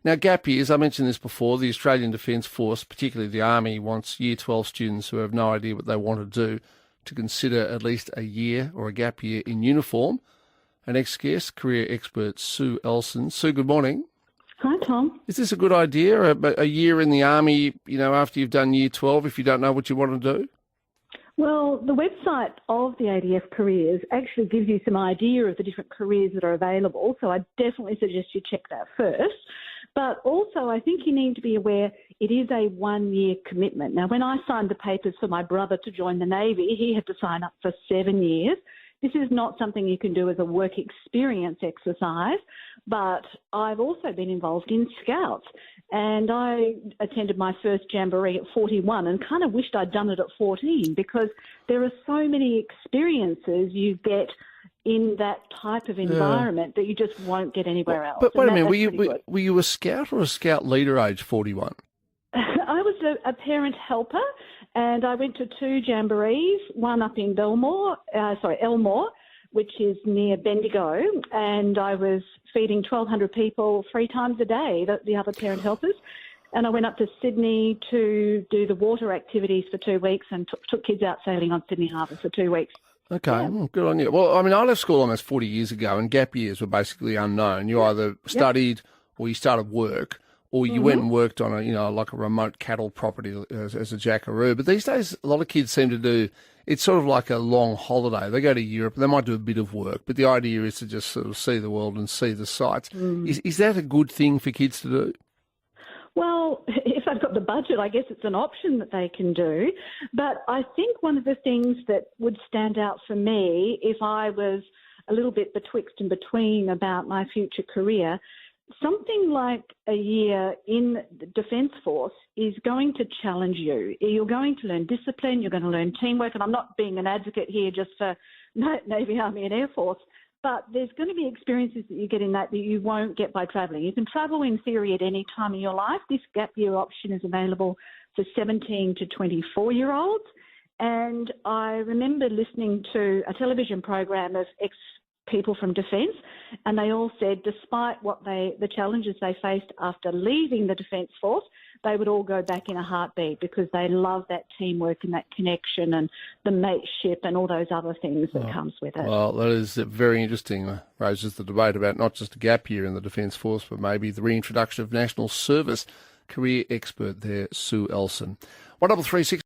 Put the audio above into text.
Now, gap years, I mentioned this before, the Australian Defence Force, particularly the Army, wants Year 12 students who have no idea what they want to do to consider at least a year or a gap year in uniform. An ex-guest, career expert Sue Ellson. Sue, good morning. Hi, Tom. Is this a good idea, a year in the Army, after you've done Year 12, if you don't know what you want to do? Well, the website of the ADF Careers actually gives you some idea of the different careers that are available, so I definitely suggest you check that first. But also, I think you need to be aware it is a one-year commitment. Now, when I signed the papers for my brother to join the Navy, he had to sign up for 7 years. This is not something you can do as a work experience exercise, but I've also been involved in Scouts, and I attended my first jamboree at 41 and kind of wished I'd done it at 14 because there are so many experiences you get in that type of environment that you just won't get anywhere else. But wait a minute, were you a Scout or a Scout leader age 41? I was a parent helper, and I went to 2 jamborees, one up in Elmore, which is near Bendigo, and I was feeding 1,200 people 3 times a day, the other parent helpers. And I went up to Sydney to do the water activities for 2 weeks and took kids out sailing on Sydney Harbour for 2 weeks. Okay, well, good on you. Well, I mean, I left school almost 40 years ago, and gap years were basically unknown. You either studied or you started work, or you went and worked on like a remote cattle property as a jackaroo. But these days, a lot of kids seem to do, it's sort of like a long holiday. They go to Europe, they might do a bit of work, but the idea is to just sort of see the world and see the sights. Is that a good thing for kids to do? Well, if they've got the budget, I guess it's an option that they can do. But I think one of the things that would stand out for me if I was a little bit betwixt and between about my future career, something like a year in the Defence Force is going to challenge you. You're going to learn discipline, you're going to learn teamwork, and I'm not being an advocate here just for Navy, Army and Air Force, but there's going to be experiences that you get in that you won't get by travelling. You can travel in theory at any time in your life. This gap year option is available for 17 to 24-year-olds. And I remember listening to a television program of people from Defence, and they all said despite the challenges they faced after leaving the Defence Force, they would all go back in a heartbeat because they love that teamwork and that connection and the mateship and all those other things that comes with it. Well, that is very interesting. Raises the debate about not just a gap year in the Defence Force, but maybe the reintroduction of national service. Career expert there, Sue Ellson. 1336